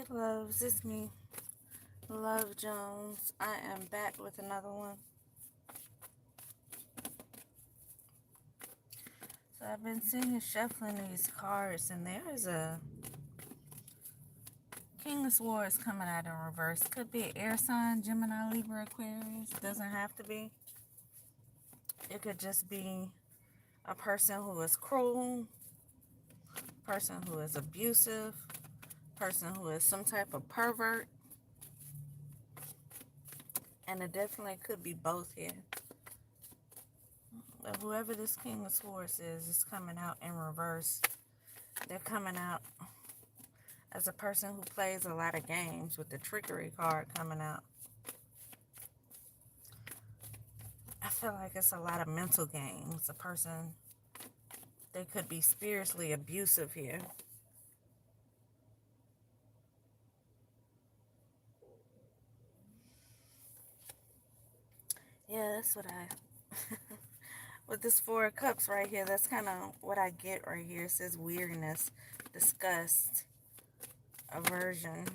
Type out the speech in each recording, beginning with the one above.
Hey loves, it's me, Love Jones. I am back with another one. So I've been sitting shuffling these cards, and there's a King of Swords coming out in reverse. Could be an air sign, Gemini, Libra, Aquarius. Doesn't have to be. It could just be a person who is cruel, person who is abusive, person who is some type of pervert, and it definitely could be both here. But whoever this King of Swords is coming out in reverse. They're coming out as a person who plays a lot of games, with the Trickery card coming out. I feel like it's a lot of mental games. A person, they could be spiritually abusive here. Yeah, that's what with this Four of Cups right here, that's kind of what I get right here. It says weirdness, disgust, aversion,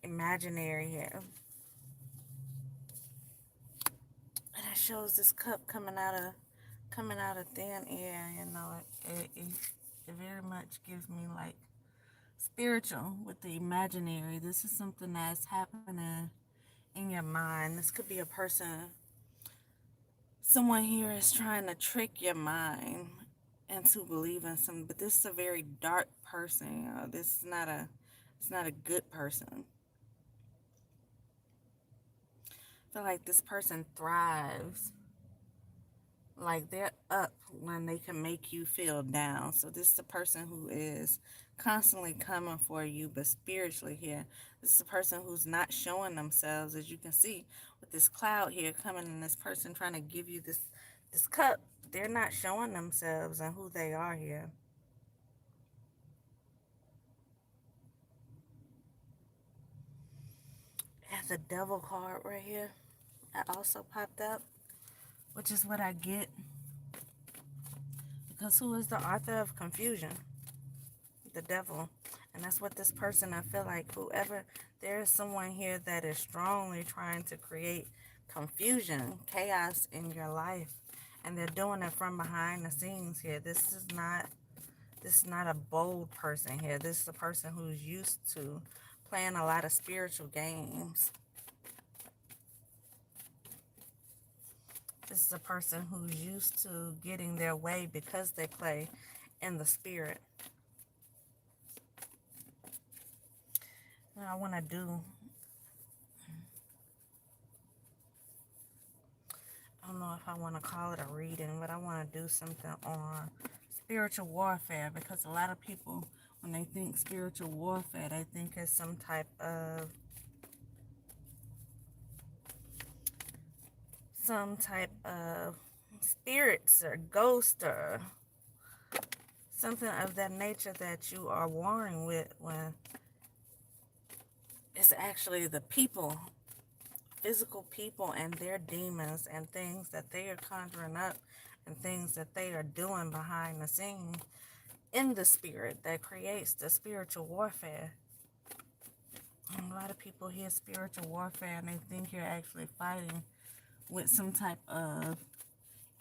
imaginary here. And it shows this cup coming out of thin air. You know, it very much gives me like spiritual with the imaginary. This is something that's happening in your mind. This could be a person, someone here is trying to trick your mind into believing something, but this is a very dark person. You know, this is it's not a good person. I feel like this person thrives, like they're up when they can make you feel down. So this is a person who is constantly coming for you, but spiritually here, this is a person who's not showing themselves, as you can see with this cloud here coming, and this person trying to give you this cup. They're not showing themselves and who they are here. And the devil card right here that also popped up, which is what I get, because who is the author of confusion? The devil. And that's what this person, I feel like, whoever, there is someone here that is strongly trying to create confusion, chaos in your life, and they're doing it from behind the scenes here. This is not a bold person here. This is a person who's used to playing a lot of spiritual games. This is a person who's used to getting their way because they play in the spirit. What I want to do, I don't know if I want to call it a reading, but I want to do something on spiritual warfare, because a lot of people, when they think spiritual warfare, they think it's some type of spirits or ghost or something of that nature that you are warring with, when it's actually the people, physical people, and their demons and things that they are conjuring up and things that they are doing behind the scenes in the spirit that creates the spiritual warfare. And a lot of people hear spiritual warfare and they think you're actually fighting with some type of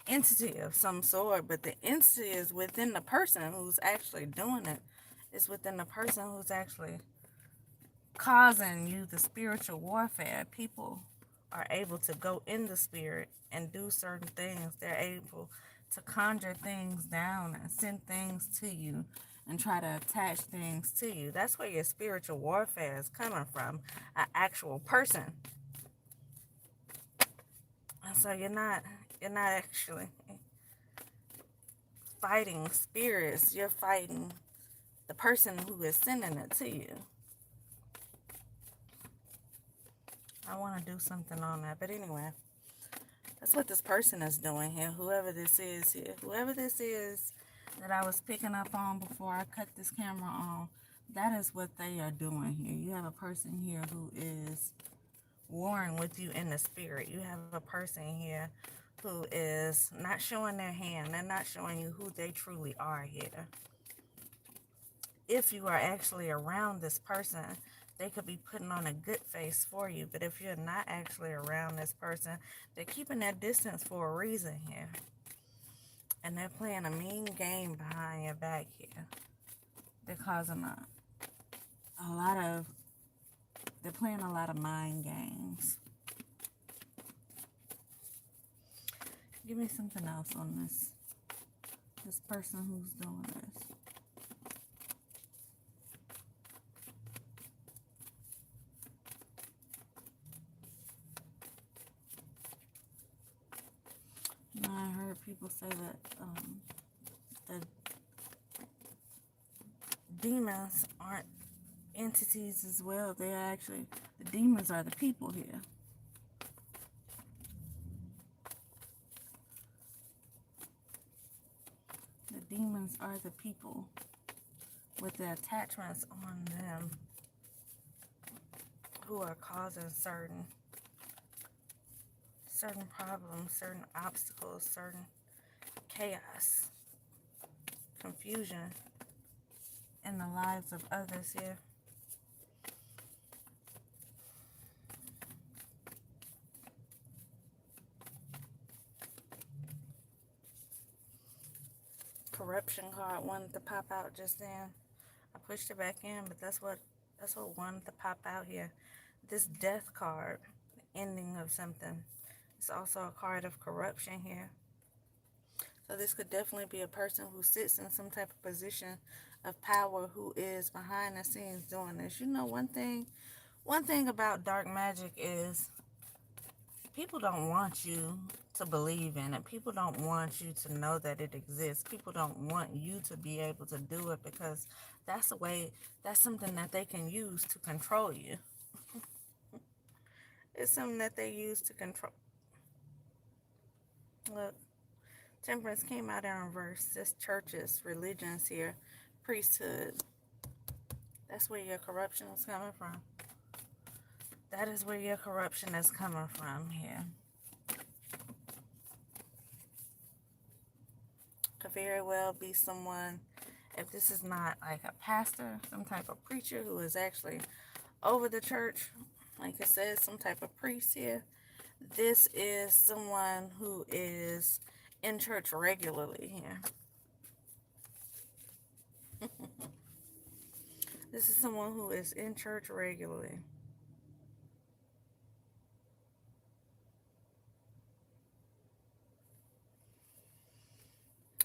entity of some sort, but the entity is within the person who's actually doing it. It's within the person who's actually causing you the spiritual warfare. People are able to go in the spirit and do certain things. They're able to conjure things down and send things to you and try to attach things to you. That's where your spiritual warfare is coming from, an actual person. And so you're not actually fighting spirits. You're fighting the person who is sending it to you. I want to do something on that. But anyway, that's what this person is doing here. Whoever this is here. Whoever this is that I was picking up on before I cut this camera on, that is what they are doing here. You have a person here who is warring with you in the spirit. You have a person here who is not showing their hand. They're not showing you who they truly are here. if you are actually around this person, they could be putting on a good face for you. But if you're not actually around this person, they're keeping that distance for a reason here. And they're playing a mean game behind your back here. They're causing a lot of, they're playing a lot of mind games. Give me something else on this person who's doing this. You know, I heard people say that the demons aren't entities as well. They're actually, the demons are the people here. The demons are the people with the attachments on them who are causing certain problems, certain obstacles, certain chaos, confusion in the lives of others here. Corruption card wanted to pop out just then. I pushed it back in, but that's what wanted to pop out here. This death card, ending of something. It's also a card of corruption here. So this could definitely be a person who sits in some type of position of power who is behind the scenes doing this. You know, one thing about dark magic is people don't want you to believe in it. People don't want you to know that it exists. People don't want you to be able to do it because that's a way, that's something that they can use to control you. It's something that they use to control. Look, Temperance came out in reverse. This churches, religions here, priesthood. That's where your corruption is coming from. That is where your corruption is coming from here. Could very well be someone, if this is not like a pastor, some type of preacher who is actually over the church, like it says, some type of priest here. This is someone who is in church regularly here. This is someone who is in church regularly.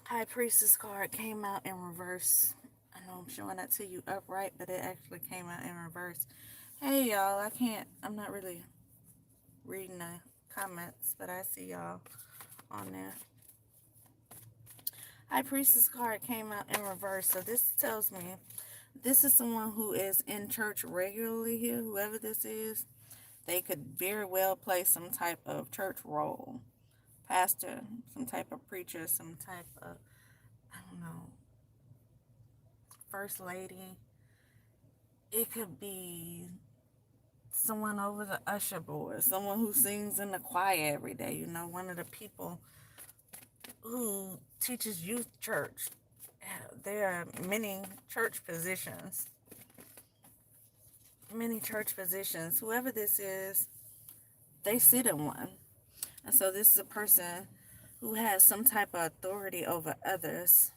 High Priestess card came out in reverse. I know I'm showing that to you upright, but it actually came out in reverse. Hey, y'all, I'm not really reading the comments, but I see y'all on there. High Priestess card came out in reverse, so this tells me this is someone who is in church regularly here. Whoever this is, they could very well play some type of church role. Pastor, some type of preacher, some type of, I don't know, first lady. It could be someone over the usher board, someone who sings in the choir every day, you know, one of the people who teaches youth church. There are many church positions. Whoever this is, they sit in one. And so this is a person who has some type of authority over others.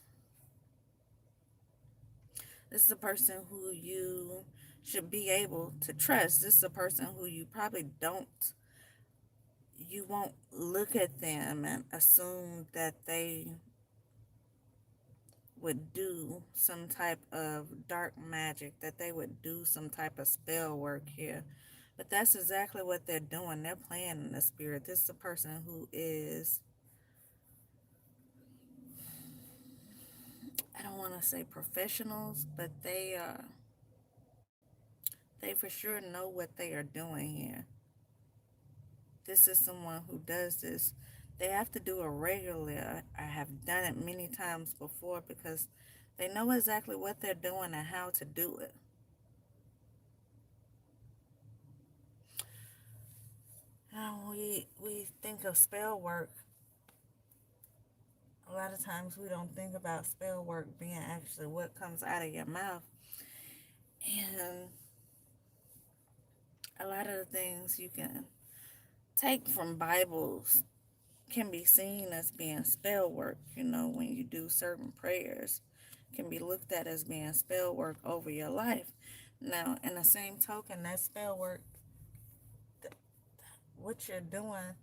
This is a person who you should be able to trust. This is a person who you probably you won't look at them and assume that they would do some type of dark magic, that they would do some type of spell work here. But that's exactly what they're doing. They're playing in the spirit. This is a person who is, I don't want to say professionals, but they for sure know what they are doing here. This is someone who does this. They have to do it regularly. I have done it many times before because they know exactly what they're doing and how to do it. Now we think of spell work. A lot of times we don't think about spell work being actually what comes out of your mouth. And a lot of the things you can take from Bibles can be seen as being spell work. When you do certain prayers, can be looked at as being spell work over your life. Now, in the same token, that spell work, what you're doing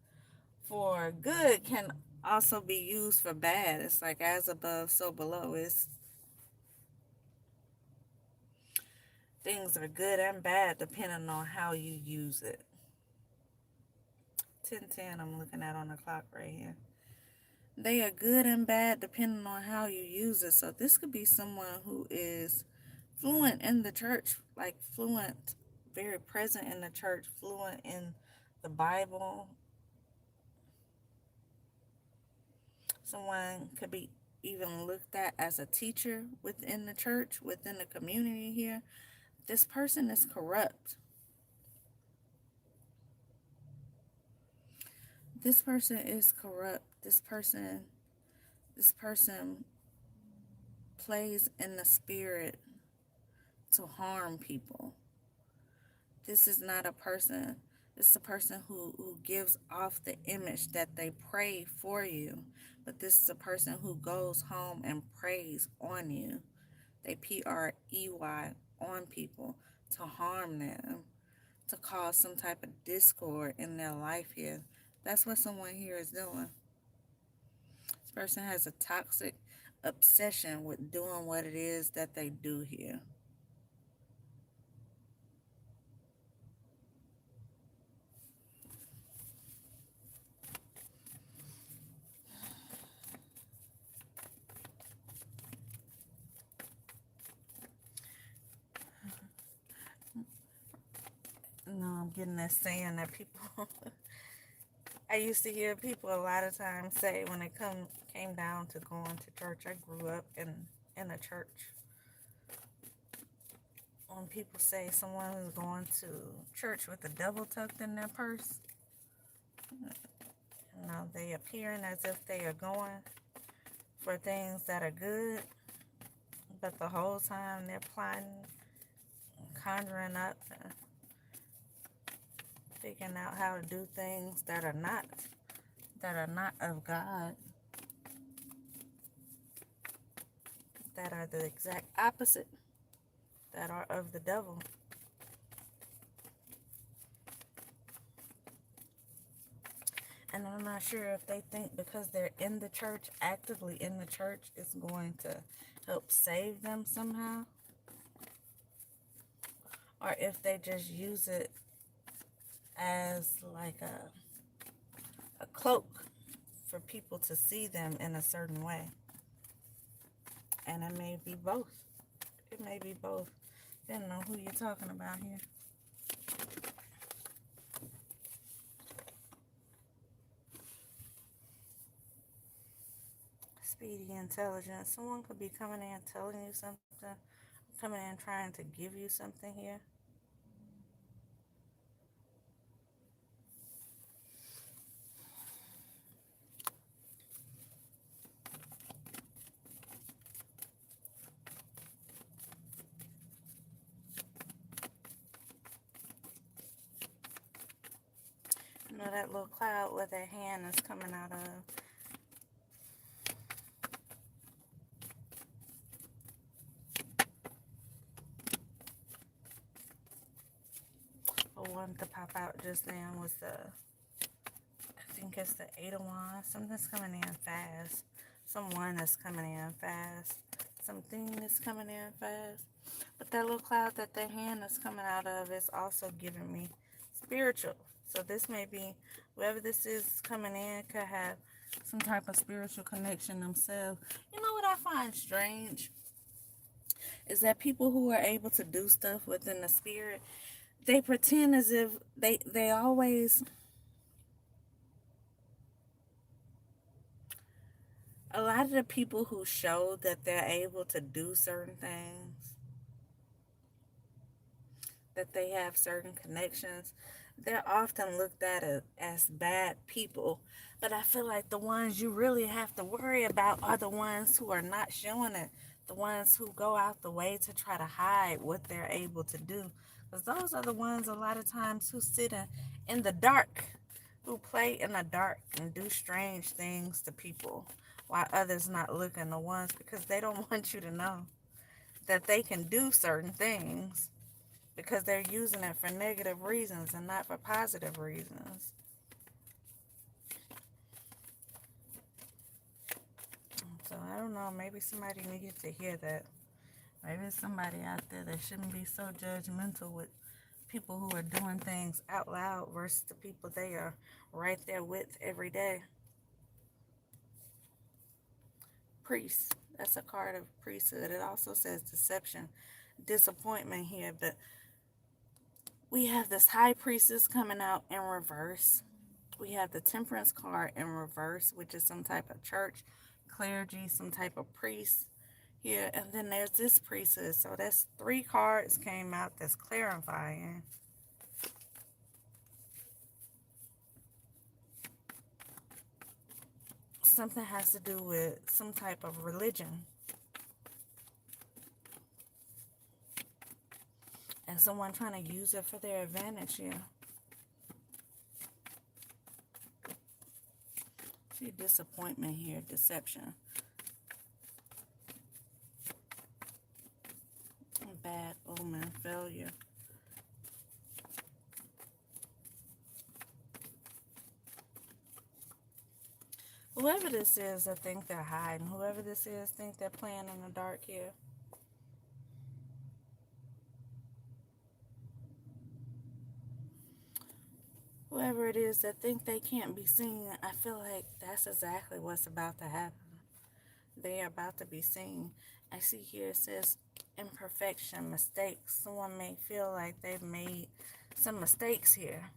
for good, can also be used for bad. It's like as above, so below. It's things are good and bad depending on how you use it. 10:10, I'm looking at on the clock right here. They are good and bad depending on how you use it. So this could be someone who is fluent in the church, like fluent, very present in the church, fluent in the Bible. Someone could be even looked at as a teacher within the church, within the community here. This person is corrupt. This person is corrupt. This person plays in the spirit to harm people. This is not a person. This is a person who gives off the image that they pray for you. But this is a person who goes home and preys on you. They PREY on people to harm them, to cause some type of discord in their life here. That's what someone here is doing. This person has a toxic obsession with doing what it is that they do here. No, I'm getting that saying that people I used to hear people a lot of times say when it came down to going to church. I grew up in a church. When people say someone is going to church with the devil tucked in their purse, they appearing as if they are going for things that are good, but the whole time they're plotting, conjuring up, and figuring out how to do things that are not of God, that are the exact opposite, that are of the devil. And I'm not sure if they think because they're in the church, actively in the church, it's going to help save them somehow. Or if they just use it as like a cloak for people to see them in a certain way. And it may be both. It may be both. Depending on who you're talking about here. Speedy intelligence. Someone could be coming in telling you something, coming in trying to give you something here. That little cloud where their hand is coming out of. The one to pop out just then was I think it's the Eight of Wands. Something's coming in fast. Someone is coming in fast. Something is coming in fast. But that little cloud that their hand is coming out of is also giving me spiritual. So this may be, whoever this is coming in could have some type of spiritual connection themselves. You know what I find strange? Is that people who are able to do stuff within the spirit, they pretend as if they always, a lot of the people who show that they're able to do certain things, that they have certain connections, They're often looked at as bad people, but I feel like the ones you really have to worry about are the ones who are not showing it, the ones who go out the way to try to hide what they're able to do. Because those are the ones a lot of times who sit in the dark, who play in the dark and do strange things to people while others not looking. The ones because they don't want you to know that they can do certain things because they're using it for negative reasons and not for positive reasons. So I don't know, maybe somebody needed to hear that. Maybe there's somebody out there that shouldn't be so judgmental with people who are doing things out loud versus the people they are right there with every day. Priest. That's a card of priesthood. It also says deception, disappointment here, but we have this high priestess coming out in reverse. We have the temperance card in reverse, which is some type of church, clergy, some type of priest here. And then there's this priesthood. So that's three cards came out that's clarifying. Something has to do with some type of religion. And someone trying to use it for their advantage here. See, disappointment here, deception. Bad omen, failure. Whoever this is, I think they're hiding. Whoever this is, think they're playing in the dark here. Whoever it is that think they can't be seen, I feel like that's exactly what's about to happen. They are about to be seen. I see here it says imperfection, mistakes. Someone may feel like they've made some mistakes here.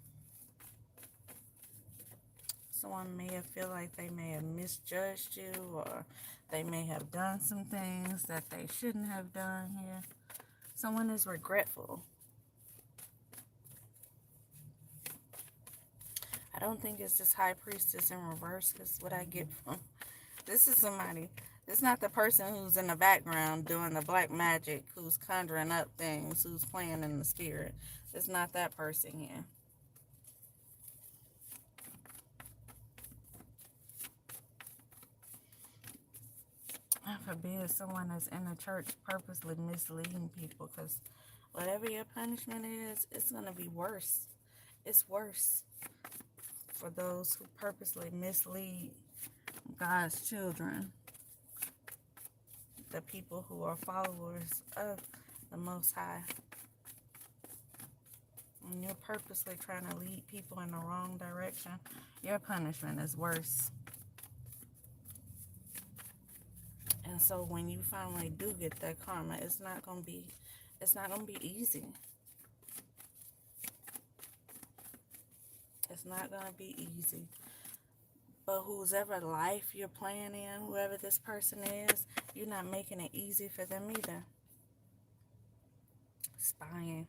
Someone may have feel like they may have misjudged you, or they may have done some things that they shouldn't have done here. Someone is regretful. I don't think it's this high priestess in reverse, because what I get from this is somebody. It's not the person who's in the background doing the black magic, who's conjuring up things, who's playing in the spirit. It's not that person here. I forbid someone that's in the church purposely misleading people, because whatever your punishment is, it's going to be worse. It's worse for those who purposely mislead God's children, the people who are followers of the Most High. When you're purposely trying to lead people in the wrong direction, your punishment is worse. And so when you finally do get that karma, it's not gonna be easy. It's not gonna be easy. But whoever life you're playing in, whoever this person is, you're not making it easy for them either. Spying.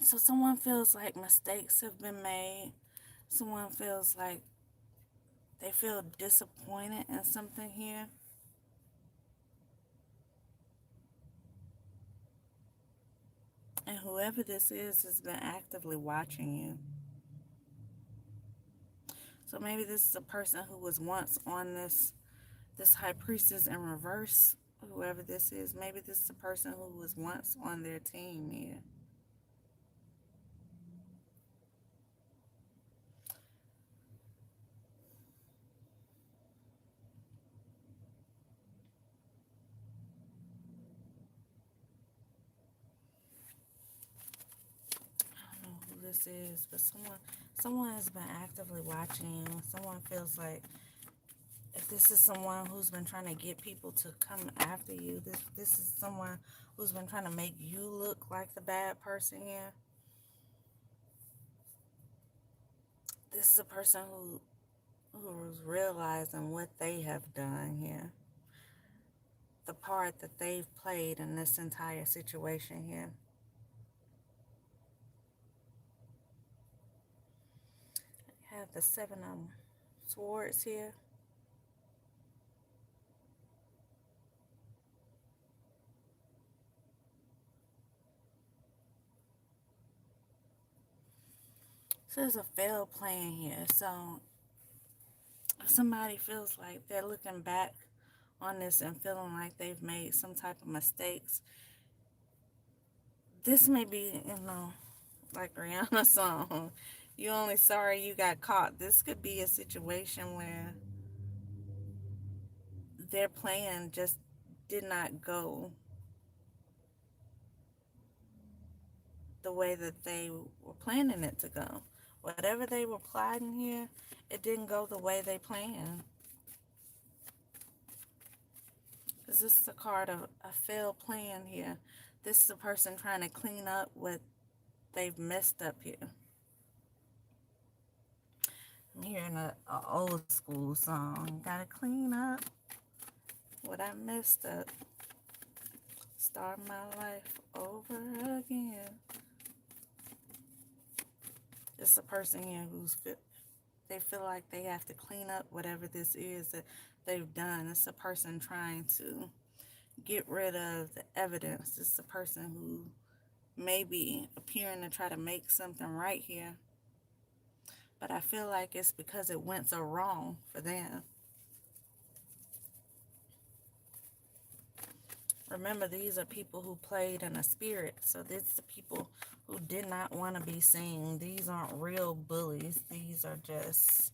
So someone feels like mistakes have been made. Someone feels like they feel disappointed in something here. And whoever this is has been actively watching you. So maybe this is a person who was once on this high priestess in reverse. Whoever this is, maybe this is a person who was once on their team here. I don't know who this is, but someone has been actively watching you. Someone feels like if this is someone who's been trying to get people to come after you, this is someone who's been trying to make you look like the bad person here. This is a person who's realizing what they have done here, the part that they've played in this entire situation here. have the seven of swords here. So there's a failed plan here. So if somebody feels like they're looking back on this and feeling like they've made some type of mistakes, this may be, like Rihanna's song, "You Only Sorry You Got Caught." This could be a situation where their plan just did not go the way that they were planning it to go. Whatever they were plotting here, it didn't go the way they planned. Because this is a card of a failed plan here. This is a person trying to clean up what they've messed up here. I'm hearing a old school song. Gotta clean up what I messed up. Start my life over again. It's a person here they feel like they have to clean up whatever this is that they've done. It's a person trying to get rid of the evidence. It's a person who may be appearing to try to make something right here. But I feel like it's because it went so wrong for them. Remember, these are people who played in a spirit. So these are people who did not want to be seen. These aren't real bullies. These are just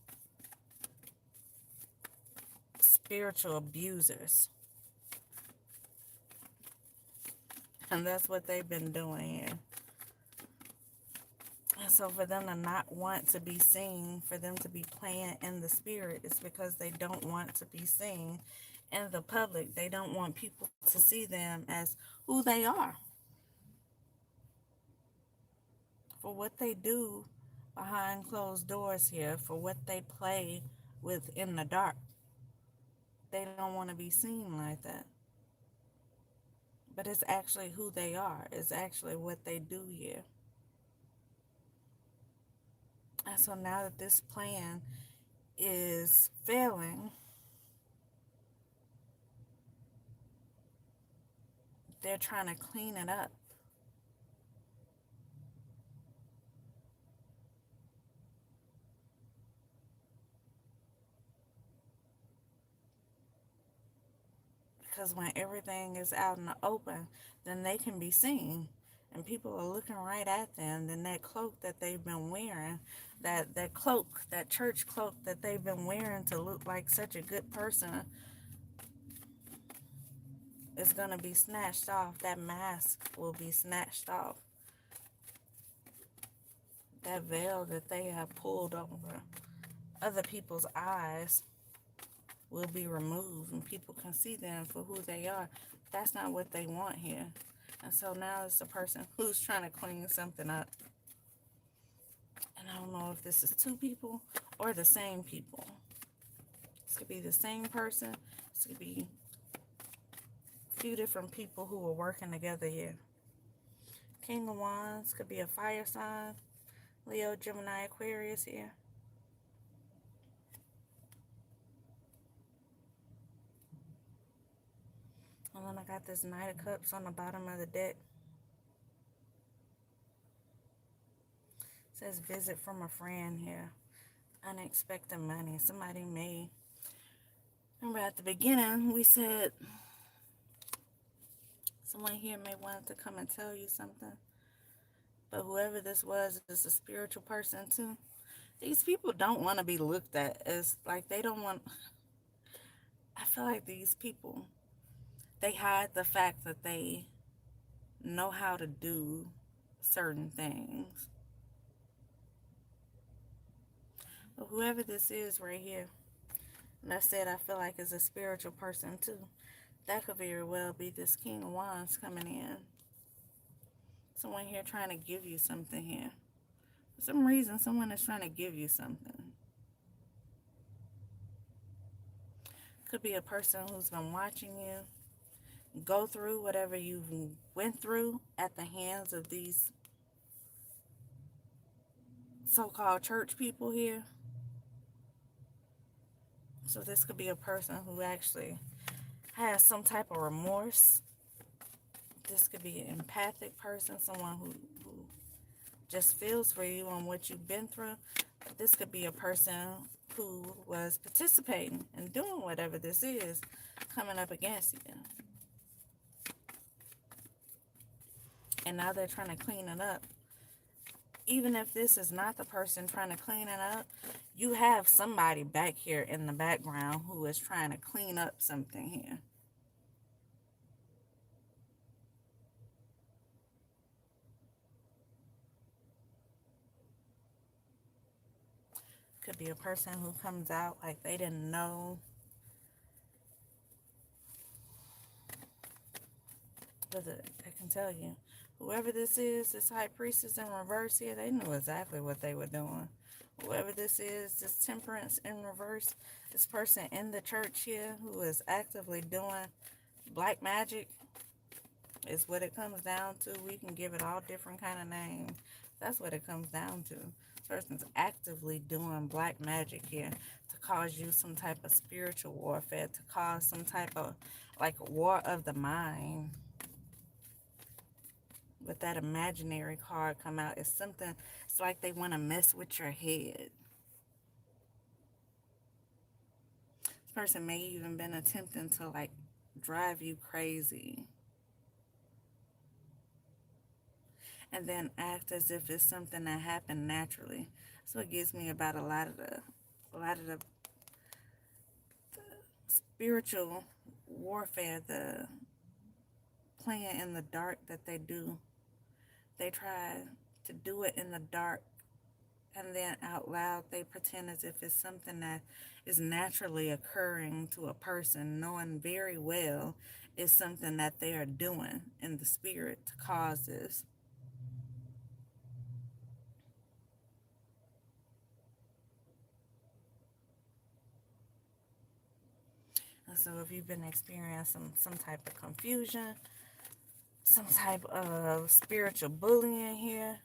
spiritual abusers. And that's what they've been doing here. And so for them to not want to be seen, for them to be playing in the spirit, it's because they don't want to be seen in the public. They don't want people to see them as who they are. For what they do behind closed doors here, for what they play with in the dark. They don't want to be seen like that. But it's actually who they are. It's actually what they do here. And so now that this plan is failing, they're trying to clean it up. Because when everything is out in the open, then they can be seen. And people are looking right at them. Then that cloak that they've been wearing, that cloak, that church cloak that they've been wearing to look like such a good person, is going to be snatched off. That mask will be snatched off. That veil that they have pulled over other people's eyes will be removed, and people can see them for who they are. That's not what they want here. And so now it's a person who's trying to clean something up. And I don't know if this is two people or the same people. This could be the same person. This could be a few different people who are working together here. King of Wands could be a fire sign. Leo, Gemini, Aquarius here. And then I got this Knight of Cups on the bottom of the deck. It says visit from a friend here. Unexpected money. Somebody may. Remember at the beginning we said someone here may want to come and tell you something. But whoever this was is a spiritual person too. These people don't want to be looked at as like they don't want. I feel like these people, they hide the fact that they know how to do certain things. But whoever this is right here, and I said I feel like is a spiritual person too. That could very well be this King of Wands coming in. Someone here trying to give you something here. For some reason, someone is trying to give you something. Could be a person who's been watching you go through whatever you went through at the hands of these so-called church people here. So this could be a person who actually has some type of remorse. This could be an empathic person, someone who just feels for you on what you've been through. But this could be a person who was participating and doing whatever this is coming up against you. And now they're trying to clean it up. Even if this is not the person trying to clean it up, you have somebody back here in the background who is trying to clean up something here. Could be a person who comes out like they didn't know. But I can tell you, whoever this is, this high priestess in reverse here, they knew exactly what they were doing. Whoever this is, this temperance in reverse, this person in the church here who is actively doing black magic is what it comes down to. We can give it all different kind of names. That's what it comes down to. This person's actively doing black magic here to cause you some type of spiritual warfare, to cause some type of like war of the mind. With that imaginary card come out, it's something, it's like they want to mess with your head. This person may even been attempting to like drive you crazy and then act as if it's something that happened naturally. That's what gives me about a lot of the spiritual warfare, the playing in the dark that they do. They try to do it in the dark, and then out loud they pretend as if it's something that is naturally occurring to a person, knowing very well it's something that they are doing in the spirit to cause this. And so if you've been experiencing some type of confusion, some type of spiritual bullying here,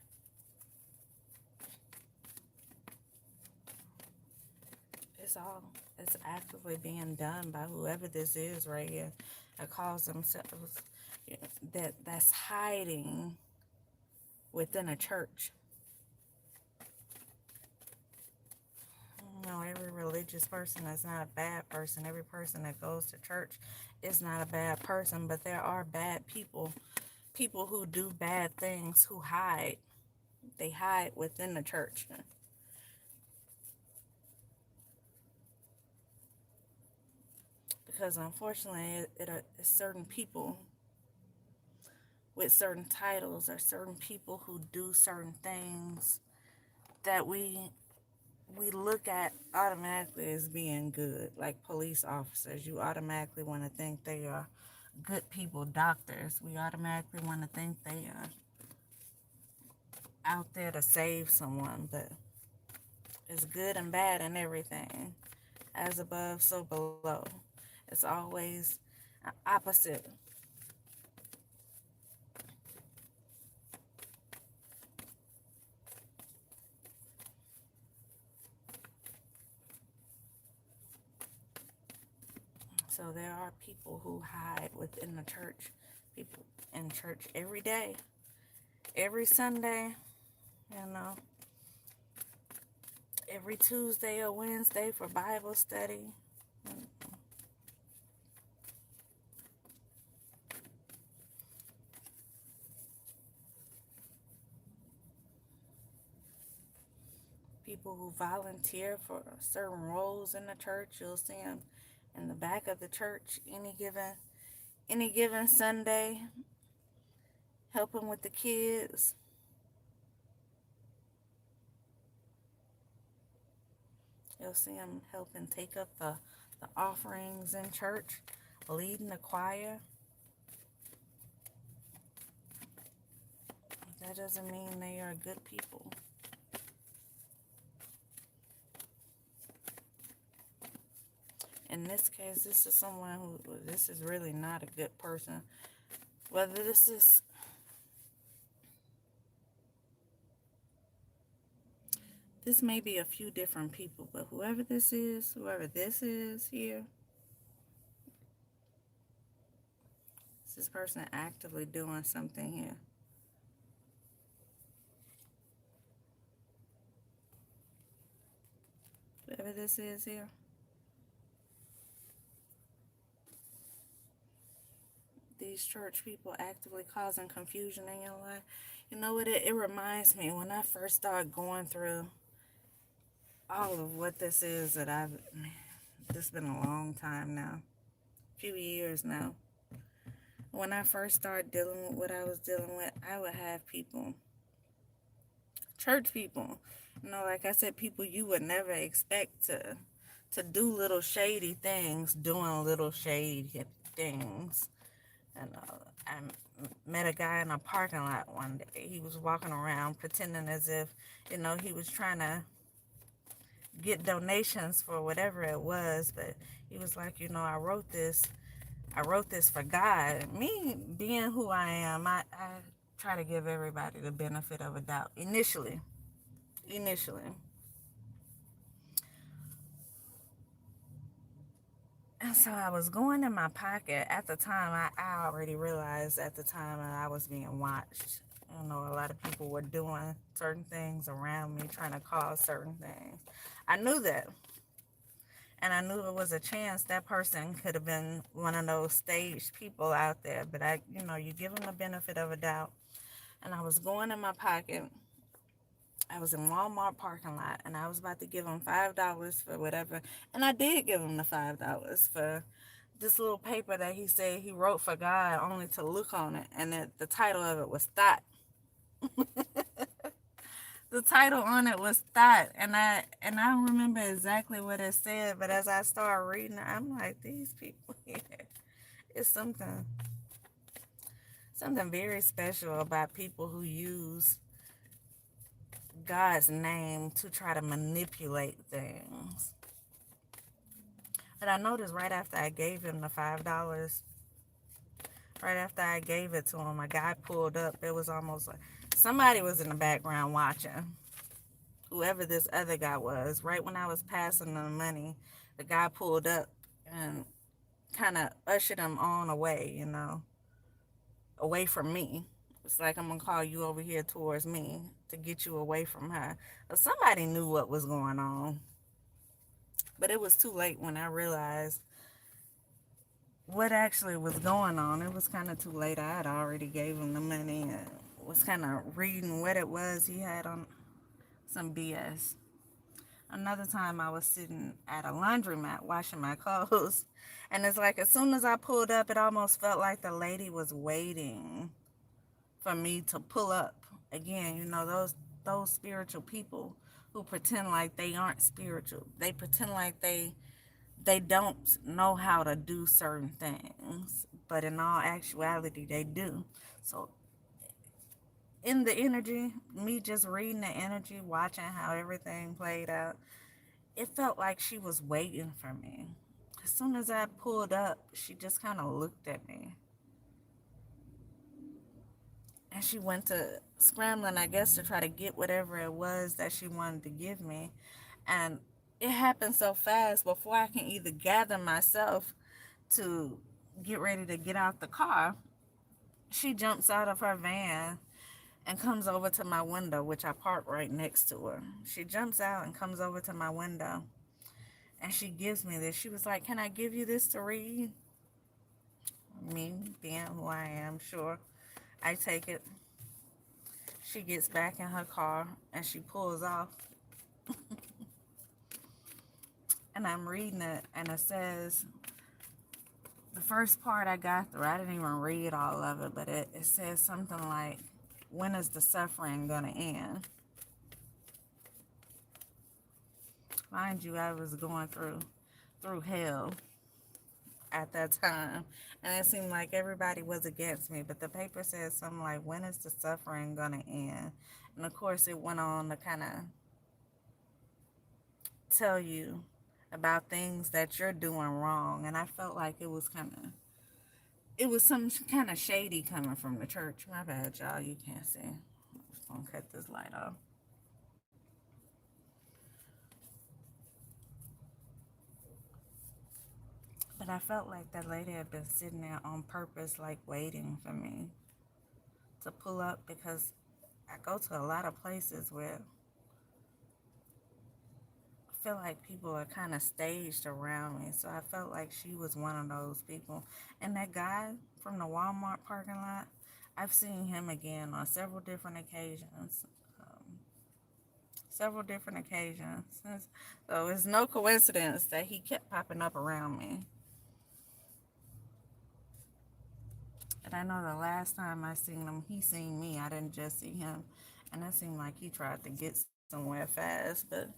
it's actively being done by whoever this is right here that calls themselves, that's hiding within a church. No, every religious person is not a bad person. Every person that goes to church is not a bad person, but there are bad people. People who do bad things, who hide. They hide within the church. Because unfortunately, it's certain people with certain titles or certain people who do certain things that we look at automatically as being good. Like police officers, you automatically want to think they are good people. Doctors, we automatically want to think they are out there to save someone, but it's good and bad and everything. As above, so below. It's always opposite. So there are people who hide within the church. People in church every day, every Sunday, you know, every Tuesday or Wednesday for Bible study. People who volunteer for certain roles in the church, you'll see them in the back of the church any given Sunday, helping with the kids. You'll see them helping take up the offerings in church, leading the choir. That doesn't mean they are good people. In this case, this is someone who, this is really not a good person. Whether this is This may be a few different people, but whoever this is here, is this person actively doing something here. Whoever this is here. These church people actively causing confusion in your life. You know what? It reminds me when I first started going through all of what this is that this has been a long time now, a few years now. When I first started dealing with what I was dealing with, I would have people, church people, like I said, people you would never expect to do little shady things, doing little shady things. And I met a guy in a parking lot one day. He was walking around pretending as if, he was trying to get donations for whatever it was, but he was like, I wrote this for God. Me being who I am, I try to give everybody the benefit of a doubt initially. And so I was going in my pocket. At the time, I already realized at the time that I was being watched. A lot of people were doing certain things around me, trying to cause certain things. I knew that. And I knew it was a chance that person could have been one of those staged people out there. But you give them the benefit of a doubt. And I was going in my pocket. I was in Walmart parking lot, and I was about to give him $5 for whatever. And I did give him the $5 for this little paper that he said he wrote for God, only to look on it, and the title of it was Thought. The title on it was Thought, and I don't remember exactly what it said, but as I started reading it, I'm like, these people here, it's something very special about people who use God's name to try to manipulate things. But I noticed right after I gave him the $5, right after I gave it to him, a guy pulled up. It was almost like somebody was in the background watching. Whoever this other guy was, right when I was passing the money, the guy pulled up and kind of ushered him on away, away from me. It's like, I'm going to call you over here towards me to get you away from her. But somebody knew what was going on. But it was too late when I realized what actually was going on. It was kind of too late. I had already gave him the money and was kind of reading what it was he had on some BS. Another time I was sitting at a laundromat washing my clothes. And it's like as soon as I pulled up, it almost felt like the lady was waiting for me to pull up. Again, those spiritual people who pretend like they aren't spiritual. They pretend like they don't know how to do certain things, but in all actuality they do. So in the energy, me just reading the energy, watching how everything played out, it felt like she was waiting for me. As soon as I pulled up, she just kind of looked at me. And she went to scrambling, I guess, to try to get whatever it was that she wanted to give me. And it happened so fast before I can either gather myself to get ready to get out the car. She jumps out of her van and comes over to my window, which I parked right next to her. She jumps out and comes over to my window. And she gives me this. She was like, "Can I give you this to read?" Me, being who I am, sure. I take it. She gets back in her car and she pulls off. And I'm reading it, and it says, the first part I got through, I didn't even read all of it, but it says something like, "When is the suffering gonna end?" Mind you, I was going through hell at that time, and it seemed like everybody was against me. But the paper says something like, "When is the suffering gonna end?" And of course, it went on to kind of tell you about things that you're doing wrong, and I felt like it was some kind of shady coming from the church. My bad, y'all. You can't see. I'm just gonna cut this light off. But I felt like that lady had been sitting there on purpose, like waiting for me to pull up, because I go to a lot of places where I feel like people are kind of staged around me. So I felt like she was one of those people. And that guy from the Walmart parking lot, I've seen him again on several different occasions. Um, Several different occasions. So it's no coincidence that he kept popping up around me. And I know the last time I seen him, he seen me. I didn't just see him. And it seemed like he tried to get somewhere fast. But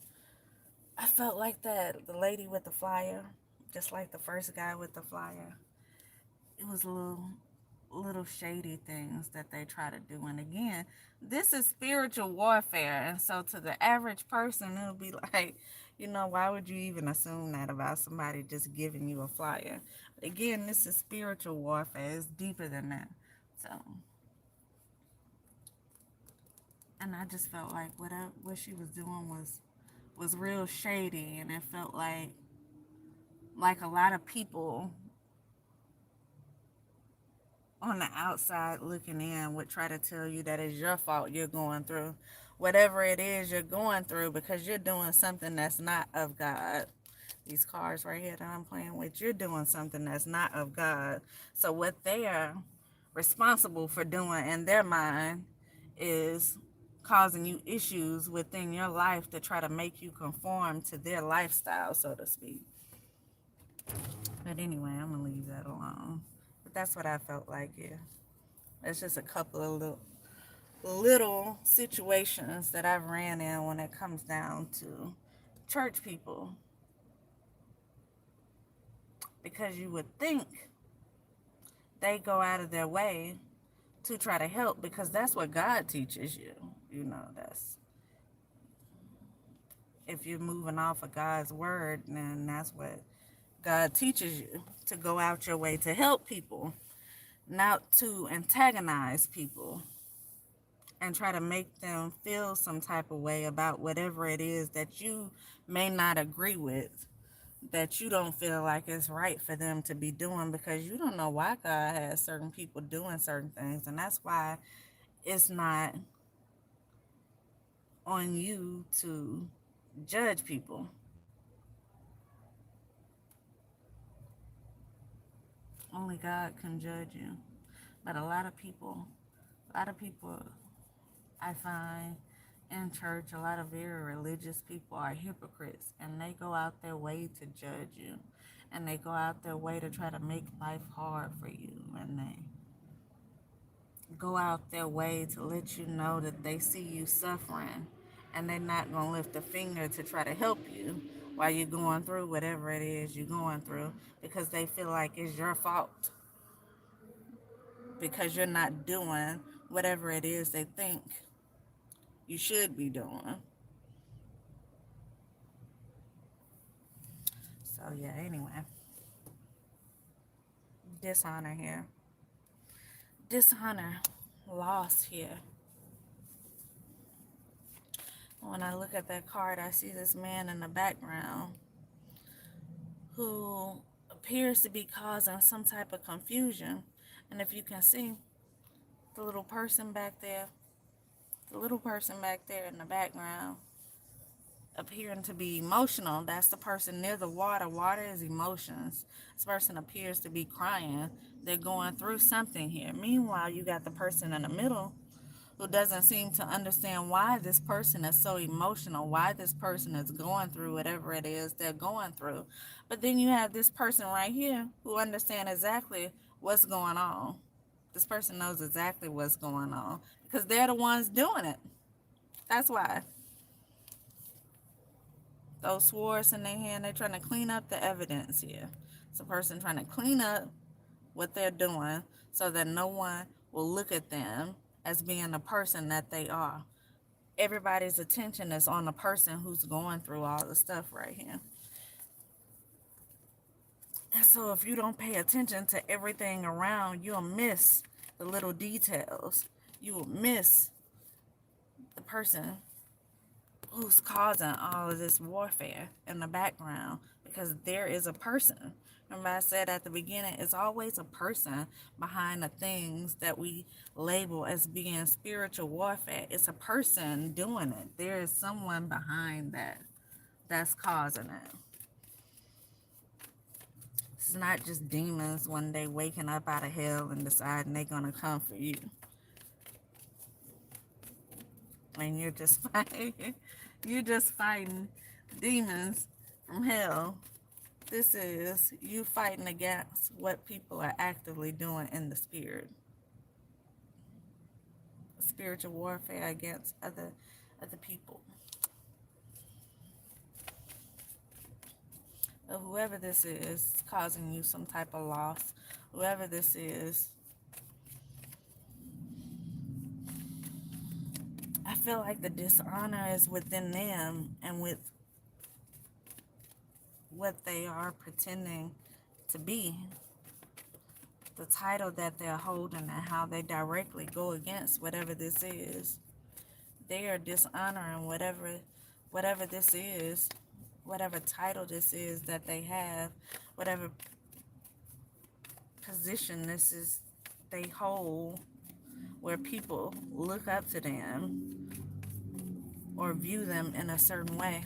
I felt like that, the lady with the flyer, just like the first guy with the flyer, it was little shady things that they try to do. And again, this is spiritual warfare. And so to the average person, it'll be like, why would you even assume that about somebody just giving you a flyer? But again, this is spiritual warfare. It's deeper than that. So, and I just felt like what she was doing was real shady, and it felt like a lot of people on the outside looking in would try to tell you that it's your fault you're going through whatever it is you're going through, because you're doing something that's not of God. These cards right here that I'm playing with, you're doing something that's not of God. So what they are responsible for doing in their mind is causing you issues within your life to try to make you conform to their lifestyle, so to speak. But anyway, I'm gonna leave that alone. But that's what I felt like. Yeah, it's just a couple of little situations that I've ran in when it comes down to church people, because you would think they go out of their way to try to help, because that's what God teaches you. That's, if you're moving off of God's word, then that's what God teaches you, to go out your way to help people, not to antagonize people and try to make them feel some type of way about whatever it is that you may not agree with, that you don't feel like it's right for them to be doing, because you don't know why God has certain people doing certain things. And that's why it's not on you to judge people. Only God can judge you. But a lot of people I find in church, a lot of very religious people are hypocrites, and they go out their way to judge you, and they go out their way to try to make life hard for you, and they go out their way to let you know that they see you suffering, and they're not going to lift a finger to try to help you while you're going through whatever it is you're going through, because they feel like it's your fault, because you're not doing whatever it is they think you should be doing. So yeah, anyway, dishonor here. Dishonor, loss here. When I look at that card, I see this man in the background who appears to be causing some type of confusion. And if you can see, the little person back there, in the background, appearing to be emotional. That's the person near the water. Water is emotions. This person appears to be crying. They're going through something here. Meanwhile, you got the person in the middle who doesn't seem to understand why this person is so emotional, why this person is going through whatever it is they're going through. But then you have this person right here who understands exactly what's going on. This person knows exactly what's going on because they're the ones doing it. That's why. Those swords in their hand, they're trying to clean up the evidence here. It's a person trying to clean up what they're doing so that no one will look at them as being the person that they are. Everybody's attention is on the person who's going through all the stuff right here. And so if you don't pay attention to everything around, you'll miss the little details. You will miss the person who's causing all of this warfare in the background, because there is a person Remember I said at the beginning, it's always a person behind the things that we label as being spiritual warfare. It's a person doing it. There is someone behind that that's causing it. It's not just demons one day waking up out of hell and deciding they're going to come for you. And you're just fighting. You're just fighting demons from hell. This is you fighting against what people are actively doing in the spirit. Spiritual warfare against other people. So whoever this is causing you some type of loss, whoever this is, I feel like the dishonor is within them and with what they are pretending to be, the title that they're holding, and how they directly go against whatever this is. They are dishonoring whatever this is, whatever title this is that they have, whatever position this is they hold, where people look up to them or view them in a certain way.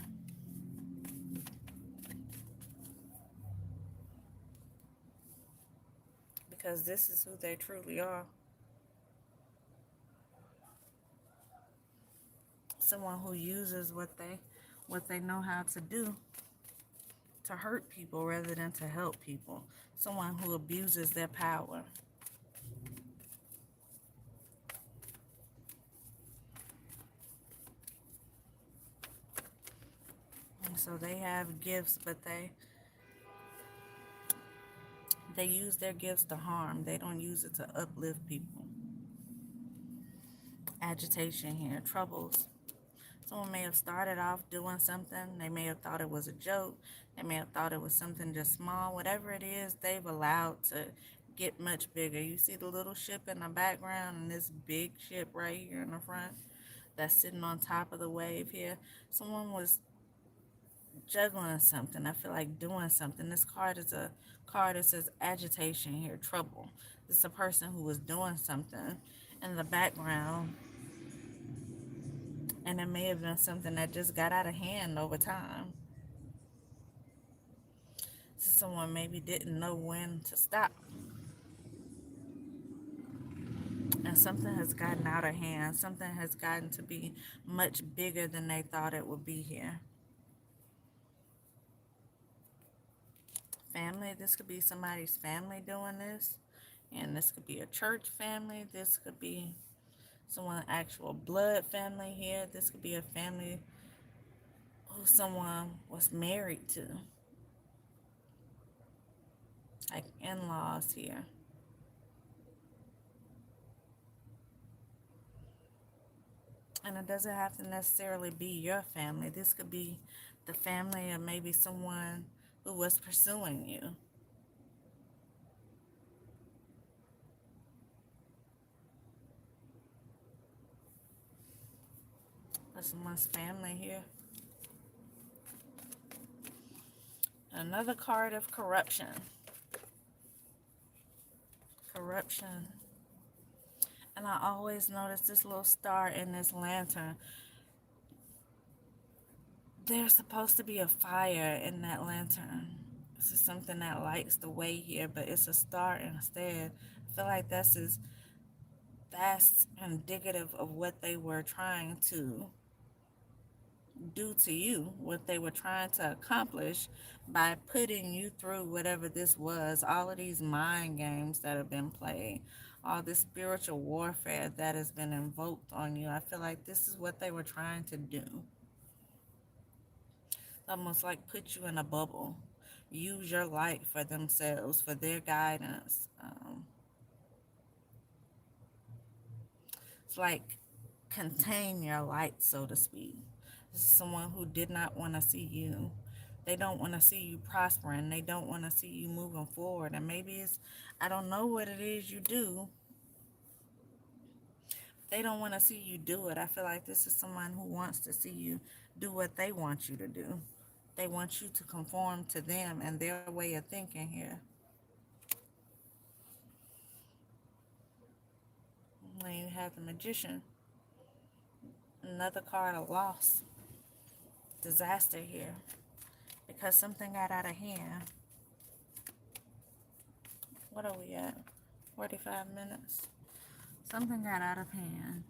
Because this is who they truly are. Someone who uses what they know how to do to hurt people rather than to help people. Someone who abuses their power. And so they have gifts, but they use their gifts to harm. They don't use it to uplift people. Agitation here, troubles. Someone may have started off doing something. They may have thought it was a joke. They may have thought it was something just small. Whatever it is, they've allowed to get much bigger. You see the little ship in the background and this big ship right here in the front that's sitting on top of the wave here. Someone was juggling something. I feel like doing something. This card is a card that says agitation here, trouble. This is a person who was doing something in the background, and it may have been something that just got out of hand over time. So someone maybe didn't know when to stop, and something has gotten out of hand. Something has gotten to be much bigger than they thought it would be here. Family, this could be somebody's family doing this, and this could be a church family. This could be someone actual blood family here. This could be a family who someone was married to, like in-laws here. And it doesn't have to necessarily be your family. This could be the family of maybe someone who was pursuing you. Or someone's family here. Another card of corruption. Corruption. And I always notice this little star in this lantern. There's supposed to be a fire in that lantern. This is something that lights the way here, but it's a star instead. I feel like that's indicative of what they were trying to do to you, what they were trying to accomplish by putting you through whatever this was, all of these mind games that have been played, all this spiritual warfare that has been invoked on you. I feel like this is what they were trying to do. Almost like put you in a bubble, use your light for themselves, for their guidance. It's like contain your light, so to speak. This is someone who did not want to see you. They don't want to see you prospering. They don't want to see you moving forward. And maybe it's, I don't know what it is you do. They don't want to see you do it. I feel like this is someone who wants to see you do what they want you to do. They want you to conform to them and their way of thinking here. Then you have the Magician, another card of loss, disaster here, because something got out of hand. What are we at? 45 minutes. Something got out of hand.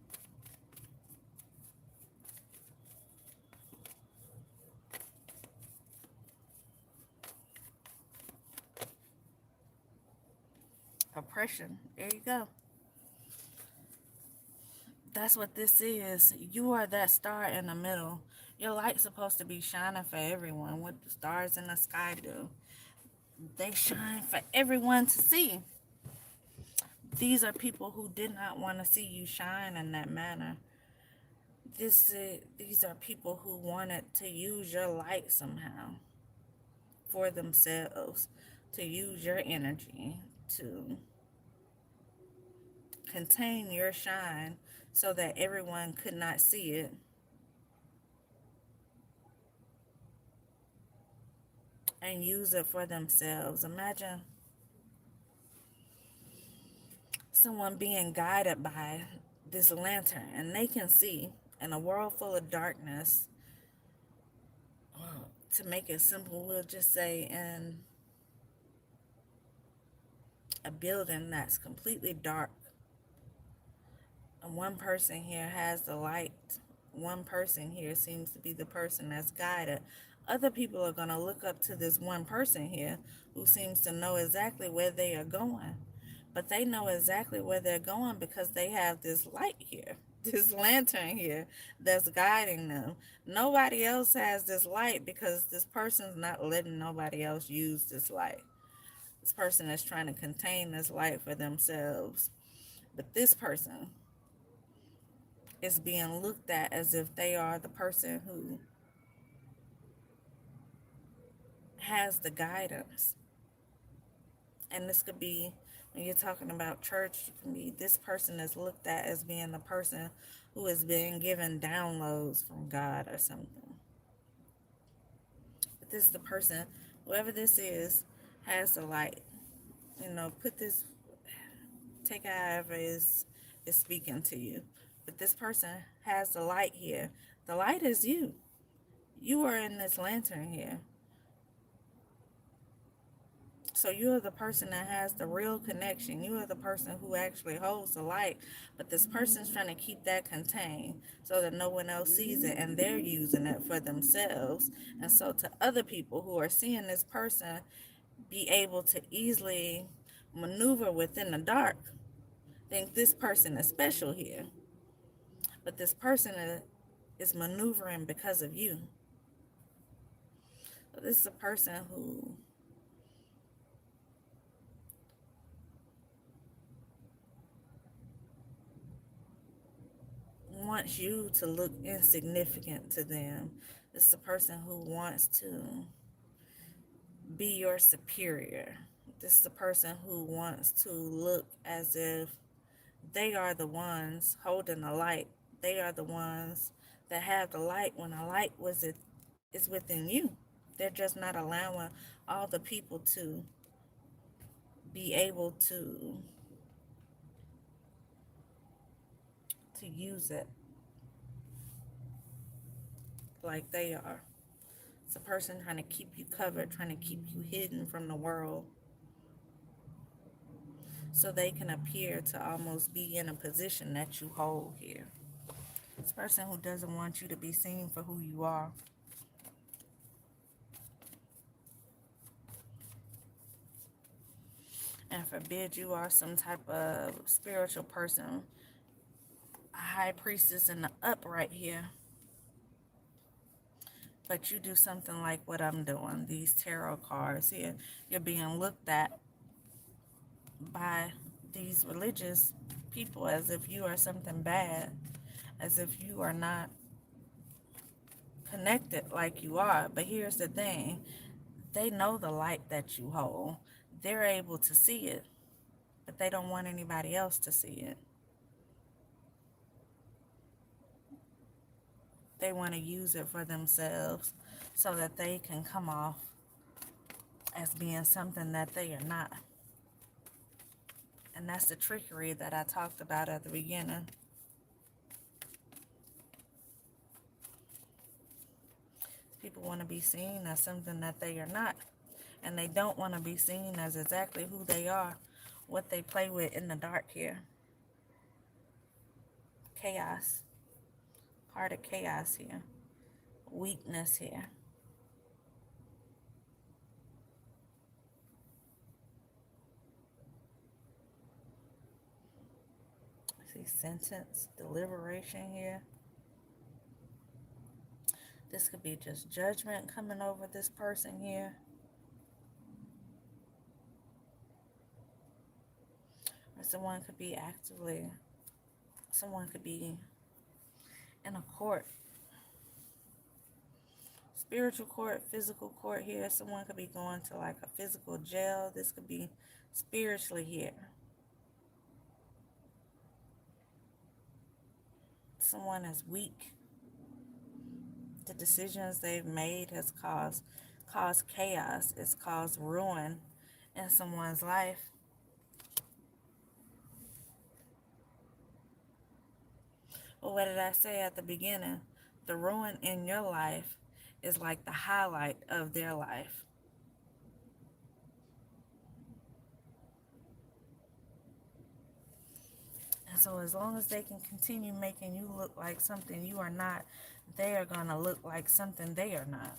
Oppression. There you go. That's what this is. You are that star in the middle. Your light's supposed to be shining for everyone. What the stars in the sky do, they shine for everyone to see. These are people who did not want to see you shine in that manner. These are people who wanted to use your light somehow for themselves, to use your energy, to contain your shine so that everyone could not see it. And use it for themselves. Imagine someone being guided by this lantern and they can see in a world full of darkness. To make it simple, we'll just say in a building that's completely dark, and one person here has the light. One person here seems to be the person that's guided. Other people are going to look up to this one person here who seems to know exactly where they are going. But they know exactly where they're going because they have this light here, this lantern here that's guiding them. Nobody else has this light because this person's not letting nobody else use this light. This person is trying to contain this light for themselves. But this person is being looked at as if they are the person who has the guidance. And this could be, when you're talking about church, it can be this person is looked at as being the person who is being given downloads from God or something. But this is the person, whoever this is, has the light. You know, take however is speaking to you. But this person has the light here. The light is you. You are in this lantern here. So you are the person that has the real connection. You are the person who actually holds the light. But this person's trying to keep that contained so that no one else sees it, and they're using it for themselves. And so to other people who are seeing this person be able to easily maneuver within the dark, think this person is special here. But this person is maneuvering because of you. So this is a person who wants you to look insignificant to them. This is a person who wants to be your superior. This is a person who wants to look as if they are the ones holding the light. They are the ones that have the light when the light is within you. They're just not allowing all the people to be able to use it like they are. It's a person trying to keep you covered, trying to keep you hidden from the world so they can appear to almost be in a position that you hold here. It's a person who doesn't want you to be seen for who you are. And forbid you are some type of spiritual person, a high priestess in the upright here. But you do something like what I'm doing, these tarot cards here. You're being looked at by these religious people as if you are something bad, as if you are not connected like you are. But here's the thing, they know the light that you hold. They're able to see it, but they don't want anybody else to see it. They want to use it for themselves so that they can come off as being something that they are not. And that's the trickery that I talked about at the beginning. People want to be seen as something that they are not. And they don't want to be seen as exactly who they are, what they play with in the dark here. Chaos. Part of chaos here. Weakness here. See, sentence, deliberation here. This could be just judgment coming over this person here. Or someone could be in a court. Spiritual court, physical court here. Someone could be going to like a physical jail. This could be spiritually here. Someone is weak. The decisions they've made has caused chaos. It's caused ruin in someone's life. But what did I say at the beginning? The ruin in your life is like the highlight of their life. And so as long as they can continue making you look like something you are not, they are going to look like something they are not.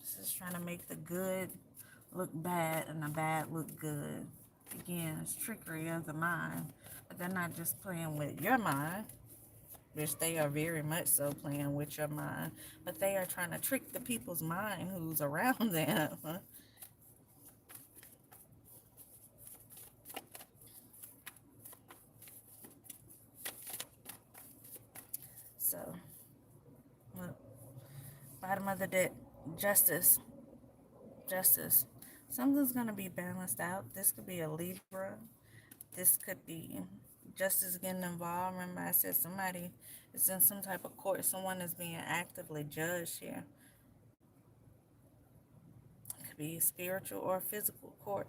This is trying to make the good look bad and the bad look good. Again, it's trickery of the mind. But they're not just playing with your mind, which they are very much so playing with your mind, but they are trying to trick the people's mind who's around them. So, look, bottom of the deck, justice. Something's going to be balanced out. This could be a Libra. This could be justice getting involved. Remember I said somebody is in some type of court. Someone is being actively judged here. It could be a spiritual or physical court.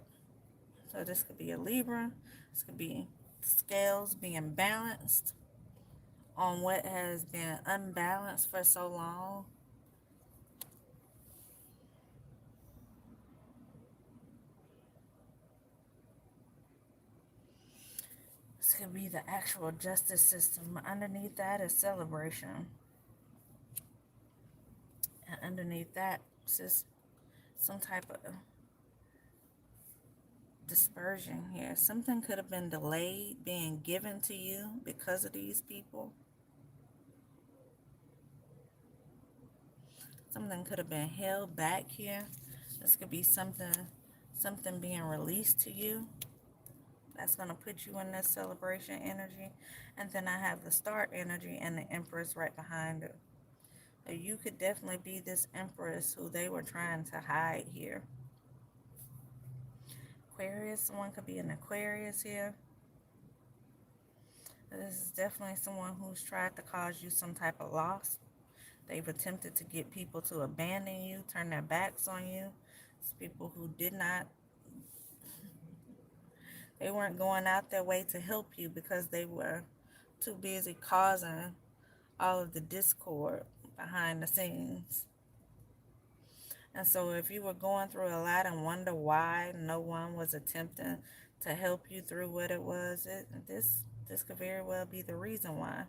So this could be a Libra. This could be scales being balanced on what has been unbalanced for so long. This could be the actual justice system. Underneath that is celebration. And underneath that is some type of dispersion here. Something could have been delayed being given to you because of these people. Something could have been held back here. This could be something being released to you. That's going to put you in this celebration energy. And then I have the start energy and the Empress right behind it. So you could definitely be this Empress who they were trying to hide here. Aquarius, someone could be an Aquarius here. This is definitely someone who's tried to cause you some type of loss. They've attempted to get people to abandon you, turn their backs on you. It's people who they weren't going out their way to help you because they were too busy causing all of the discord behind the scenes. And so if you were going through a lot and wonder why no one was attempting to help you through what it was, this could very well be the reason why.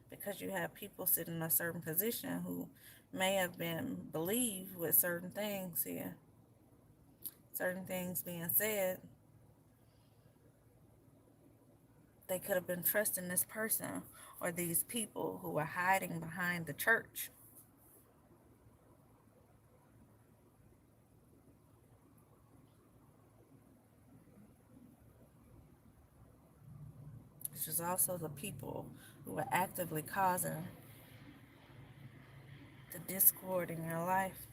Because you have people sitting in a certain position who may have been believed with certain things here. Certain things being said. They could have been trusting this person or these people who were hiding behind the church. Which is also the people who were actively causing the discord in your life.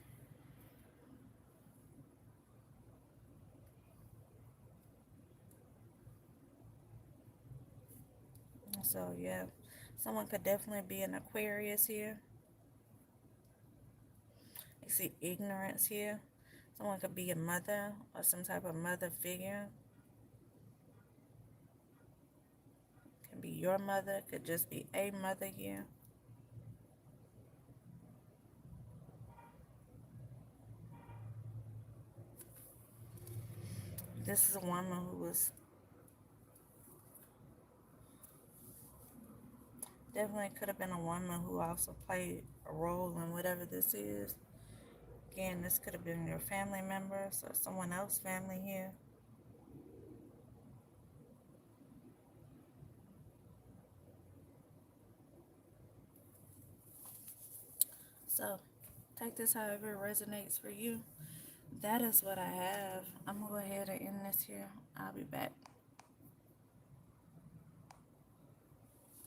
So yeah, Someone could definitely be an Aquarius here. I see ignorance here. Someone could be a mother or some type of mother figure. Can be your mother, could just be a mother here. This is a woman who was definitely could have been a woman who also played a role in whatever this is. Again, this could have been your family members or someone else's family here. So, take this however it resonates for you. That is what I have. I'm going to go ahead and end this here. I'll be back.